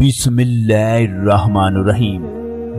बिस्मिल्लाहिर्रहमानुर्रहीम।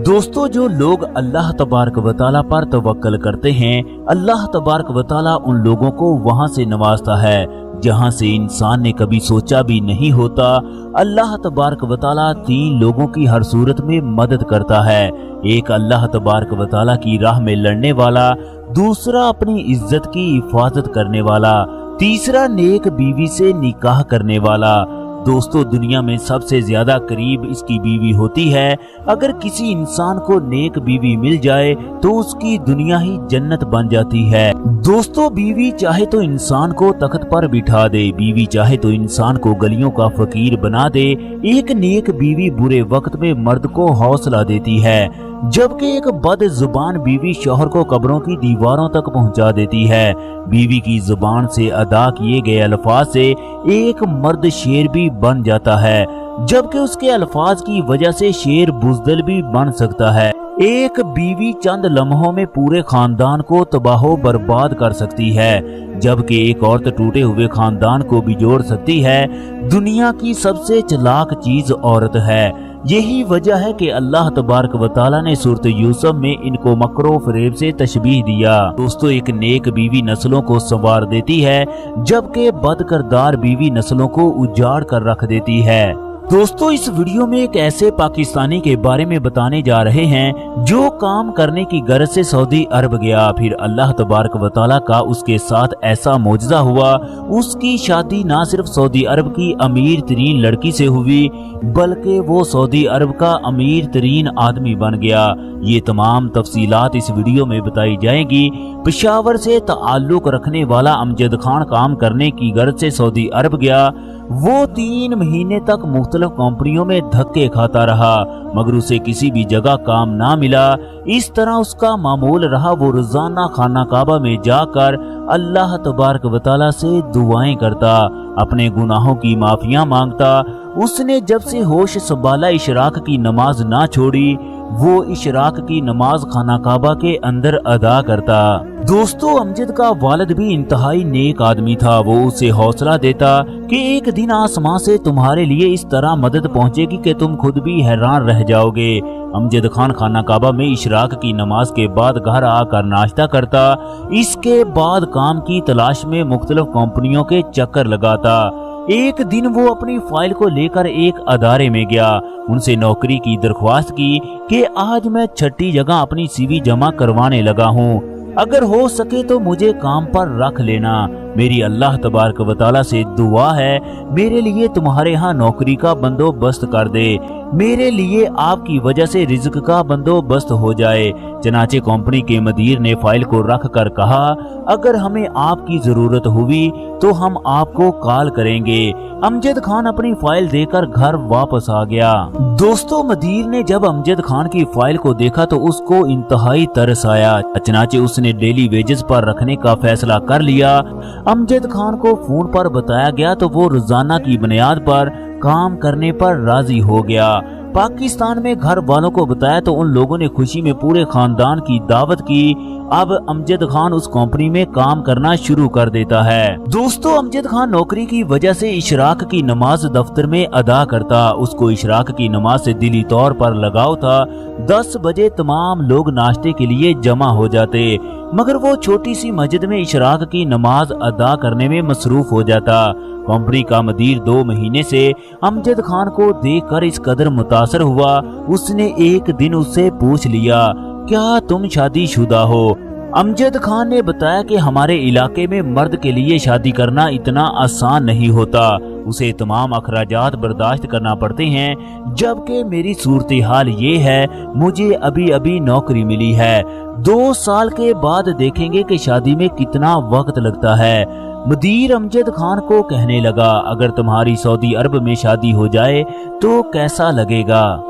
दोस्तों, जो लोग अल्लाह तबारक व तआला पर तवक्कल करते हैं, अल्लाह तबारक व तआला उन लोगों को वहां से नवाजता है जहां से इंसान ने कभी सोचा भी नहीं होता। अल्लाह तबारक व तआला 3 लोगों की हर सूरत में मदद करता है। एक अल्लाह तबारक व तआला की राह में लड़ने वाला, दूसरा अपनी इज्जत की हिफाजत करने वाला, तीसरा नेक बीवी से निकाह करने वाला। दोस्तों, दुनिया में सबसे ज्यादा करीब इसकी बीवी होती है। अगर किसी इंसान को नेक बीवी मिल जाए तो उसकी दुनिया ही जन्नत बन जाती है। दोस्तों, बीवी चाहे तो इंसान को तख्त पर बिठा दे, बीवी चाहे तो इंसान को गलियों का फकीर बना दे। एक नेक बीवी बुरे वक्त में मर्द को हौसला देती है, जबकि एक बदजुबान बीवी शौहर को कब्रों की दीवारों तक पहुंचा देती है। बीवी की जुबान से अदा किए गए अल्फाज से एक मर्द शेर भी बन जाता है, जबकि उसके अल्फाज की वजह से शेर बुज़दिल भी बन सकता है। एक बीवी चंद लम्हों में पूरे खानदान को तबाहो बर्बाद कर सकती है, जबकि एक औरत टूटे हुए खानदान को भी जोड़ सकती है। दुनिया की सबसे चालाक चीज औरत है। यही वजह है कि अल्लाह तबारक व तआला ने सूरत यूसुफ में इनको मकरो फरेब से तशबीह दिया। दोस्तों, एक नेक बीवी नस्लों को संवार देती है, जबकि बदकिरदार बीवी नस्लों को उजाड़ कर रख देती है। दोस्तों, इस वीडियो में एक ऐसे पाकिस्तानी के बारे में बताने जा रहे हैं जो काम करने की गर्ज से सऊदी अरब गया। फिर अल्लाह तबारक व तआला का उसके साथ ऐसा मौजज़ा हुआ, उसकी शादी ना सिर्फ सऊदी अरब की अमीर तरीन लड़की से हुई, बल्कि वो सऊदी अरब का अमीर तरीन आदमी बन गया। ये तमाम तफसीलात इस वीडियो में बताई जाएंगी। पेशावर से ताल्लुक रखने वाला अमजद खान काम करने की गर्ज से सऊदी अरब गया। वो 3 महीने तक मुख्तलिफ कंपनियों में धक्के खाता रहा, मगर उसे किसी भी जगह काम ना मिला। इस तरह उसका मामूल रहा, वो रोजाना खाना काबा में जाकर अल्लाह तबारक व तआला से दुआएं करता, अपने गुनाहों की माफिया मांगता। उसने जब से होश संभाला, इशराक की नमाज ना छोड़ी। वो इशराक की नमाज खाना काबा के अंदर अदा करता। दोस्तों, अमजद का वालिद भी इंतहाई नेक आदमी था। वो उसे हौसला देता कि एक दिन आसमां से तुम्हारे लिए इस तरह मदद पहुंचेगी कि तुम खुद भी हैरान रह जाओगे। अमजद खान खाना काबा में इशराक की नमाज के बाद घर आकर नाश्ता करता। इसके बाद काम की तलाश में मुख्तलिफ कंपनियों के चक्कर लगाता। एक दिन वो अपनी फाइल को लेकर एक अदारे में गया, उनसे नौकरी की दरख्वास्त की कि आज मैं 6ठी जगह अपनी सीवी जमा करवाने लगा हूँ, अगर हो सके तो मुझे काम पर रख लेना। मेरी अल्लाह तबारक व तआला से दुआ है, मेरे लिए तुम्हारे यहाँ नौकरी का बंदोबस्त कर दे, मेरे लिए आपकी वजह से रिज्क का बंदोबस्त हो जाए। चनाचे कंपनी के मदीर ने फाइल को रख कर कहा, अगर हमें आपकी जरूरत हुई तो हम आपको कॉल करेंगे। अमजद खान अपनी फाइल देकर घर वापस आ गया। दोस्तों, मदीर ने जब अमजद खान की फाइल को देखा तो उसको इंतहाई तरस आया। चनाचे उसने डेली वेजेस पर रखने का फैसला कर लिया। अमजद खान को फोन पर बताया गया तो वो रोजाना की बुनियाद पर काम करने पर राजी हो गया। पाकिस्तान में घर वालों को बताया तो उन लोगों ने खुशी में पूरे खानदान की दावत की। अब अमजद खान उस कंपनी में काम करना शुरू कर देता है। दोस्तों, अमजद खान नौकरी की वजह से इशराक की नमाज दफ्तर में अदा करता। उसको इशराक की नमाज से दिली तौर पर लगाव था। 10 बजे तमाम लोग नाश्ते के लिए जमा हो जाते, मगर वो छोटी सी मस्जिद में इशराक की नमाज अदा करने में मसरूफ हो जाता। कंपनी का मदीर 2 महीने से अमजद खान को देखकर इस कदर मुतासर हुआ, उसने एक दिन उससे पूछ लिया, क्या तुम शादीशुदा हो? अमजद खान ने बताया कि हमारे इलाके में मर्द के लिए शादी करना इतना आसान नहीं होता, उसे तमाम अखराजात बर्दाश्त करना पड़ते हैं, जबकि मेरी सूरत हाल ये है, मुझे अभी अभी नौकरी मिली है, 2 साल के बाद देखेंगे कि शादी में कितना वक्त लगता है। मदीर अमजद खान को कहने लगा, अगर तुम्हारी सऊदी अरब में शादी हो जाए तो कैसा लगेगा?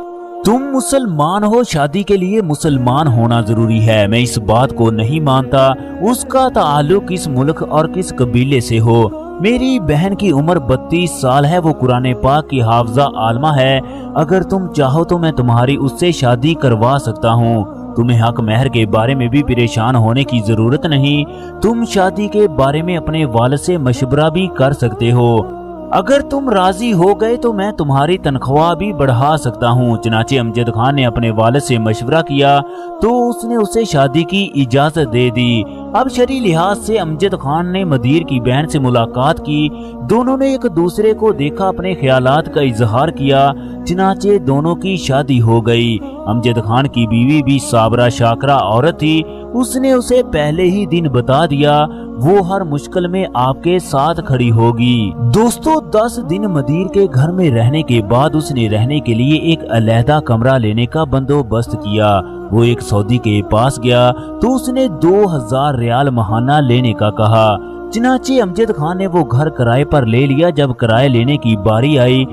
तुम मुसलमान हो, शादी के लिए मुसलमान होना जरूरी है। मैं इस बात को नहीं मानता उसका ताल्लुक किस मुल्क और किस कबीले से हो। मेरी बहन की उम्र 32 साल है, वो कुरान पाक की हाफजा आलमा है। अगर तुम चाहो तो मैं तुम्हारी उससे शादी करवा सकता हूँ। तुम्हें हक महर के बारे में भी परेशान होने की जरूरत नहीं। तुम शादी के बारे में अपने वालिद से मशवरा भी कर सकते हो। अगर तुम राजी हो गए तो मैं तुम्हारी तनख्वाह भी बढ़ा सकता हूँ। चनाचे अमजद खान ने अपने वालिद से मशवरा किया तो उसने उसे शादी की इजाजत दे दी। अब शरई लिहाज से अमजद खान ने मदीर की बहन से मुलाकात की। दोनों ने एक दूसरे को देखा, अपने ख्यालात का इजहार किया। चनाचे दोनों की शादी हो गई। अमजद खान की बीवी भी साबरा शाकरा औरत थी। उसने उसे पहले ही दिन बता दिया वो हर मुश्किल में आपके साथ खड़ी होगी। दोस्तों 10 दिन मदीर के घर में रहने के बाद उसने रहने के लिए एक अलहदा कमरा लेने का बंदोबस्त किया। वो एक सऊदी के पास गया तो उसने 2000 रियाल महाना लेने का कहा। चनाचे अमजद खान ने वो घर किराए पर ले लिया। जब किराया लेने की बारी आई,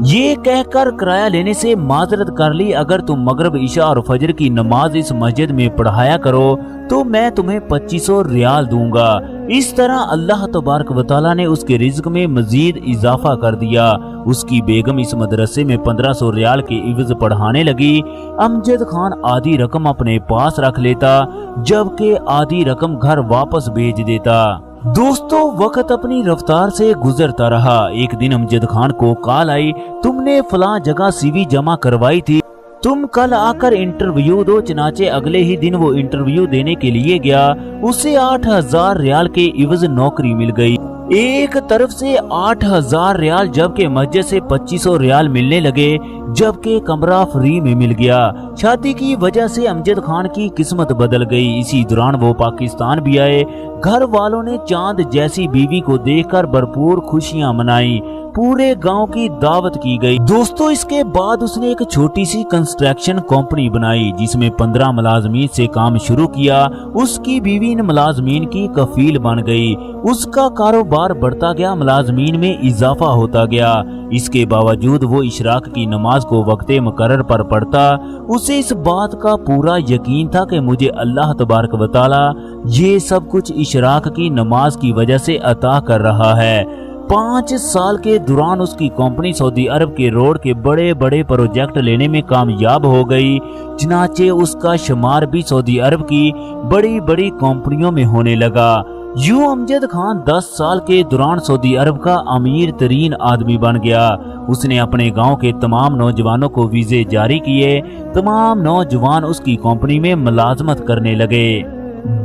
ये कहकर किराया लेने से माजरत कर ली, अगर तुम मगरिब ईशा और फजर की नमाज इस मस्जिद में पढ़ाया करो तो मैं तुम्हें 2500 रियाल दूंगा। इस तरह अल्लाह तबारक व तआला ने उसके रिज्क में मजीद इजाफा कर दिया। उसकी बेगम इस मदरसे में 1500 रियाल के इवज पढ़ाने लगी। अमजद खान आधी रकम अपने पास रख लेता जबकि आधी रकम घर वापस भेज देता। दोस्तों वक्त अपनी रफ्तार से गुजरता रहा। एक दिन अमजद खान को कॉल आई, तुमने फलां जगह सीवी जमा करवाई थी, तुम कल आकर इंटरव्यू दो। चनाचे अगले ही दिन वो इंटरव्यू देने के लिए गया। उसे 8000 रियाल के इवज नौकरी मिल गई। एक तरफ से 8000 रियाल जबकि मस्जिद से 2500 रियाल मिलने लगे, जबकि कमरा फ्री में मिल गया। शादी की वजह से अमजद खान की किस्मत बदल गई। इसी दौरान वो पाकिस्तान भी आए। घर वालों ने चांद जैसी बीवी को देखकर भरपूर खुशियां मनाई। पूरे गांव की दावत की गई। दोस्तों इसके बाद उसने एक छोटी सी कंस्ट्रक्शन कंपनी बनाई जिसमें 15 मुलाजमीन से काम शुरू किया। उसकी बीवी इन मुलाजमीन की कफील बन गई। उसका कारोबार बढ़ता गया, मुलाजमीन में इजाफा होता गया। इसके बावजूद वो इशराक की नमाज को वक्ते मुकर्रर पर पढ़ता। उसे इस बात का पूरा यकीन था कि मुझे अल्लाह तबारक व तआला ये सब कुछ इशराक की नमाज की वजह से अता कर रहा है। 5 साल के दौरान उसकी कंपनी सऊदी अरब के रोड के बड़े बड़े प्रोजेक्ट लेने में कामयाब हो गई। चनाचे उसका शुमार भी सऊदी अरब की बड़ी बड़ी कंपनियों में होने लगा। यूं अमजद खान 10 साल के दौरान सऊदी अरब का अमीर तरीन आदमी बन गया। उसने अपने गांव के तमाम नौजवानों को वीजे जारी किए। तमाम नौजवान उसकी कंपनी में मुलाजमत करने लगे।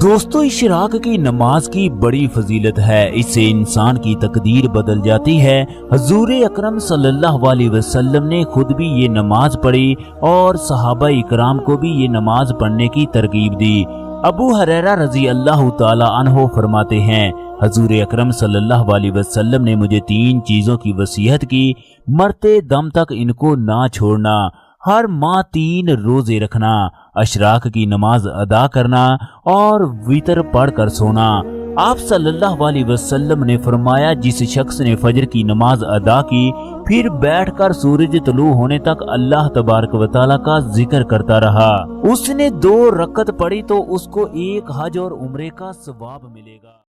दोस्तों इशराक की नमाज की बड़ी फजीलत है, इससे इंसान की तकदीर बदल जाती है। हजूर अकरम सल्लल्लाहु अलैहि वसल्लम ने खुद भी ये नमाज पढ़ी और सहाबा इकराम को भी ये नमाज पढ़ने की तरगीब दी। अबू हुरैरा रजी अल्लाह ताला अन्हो फरमाते हैं, हजूर अकरम सल्लल्लाहु अलैहि वसल्लम ने मुझे 3 चीजों की वसीयत की, मरते दम तक इनको ना छोड़ना, हर माह 3 रोजे रखना, अशराक की नमाज अदा करना और वितर पढ़ कर सोना। आप सल्लल्लाहु अलैहि वसल्लम ने फरमाया, जिस शख्स ने फजर की नमाज अदा की फिर बैठकर सूरज तुलू होने तक अल्लाह तबारक व तआला का जिक्र करता रहा, उसने 2 रकअत पढ़ी तो उसको 1 हज और उम्रे का सवाब मिलेगा।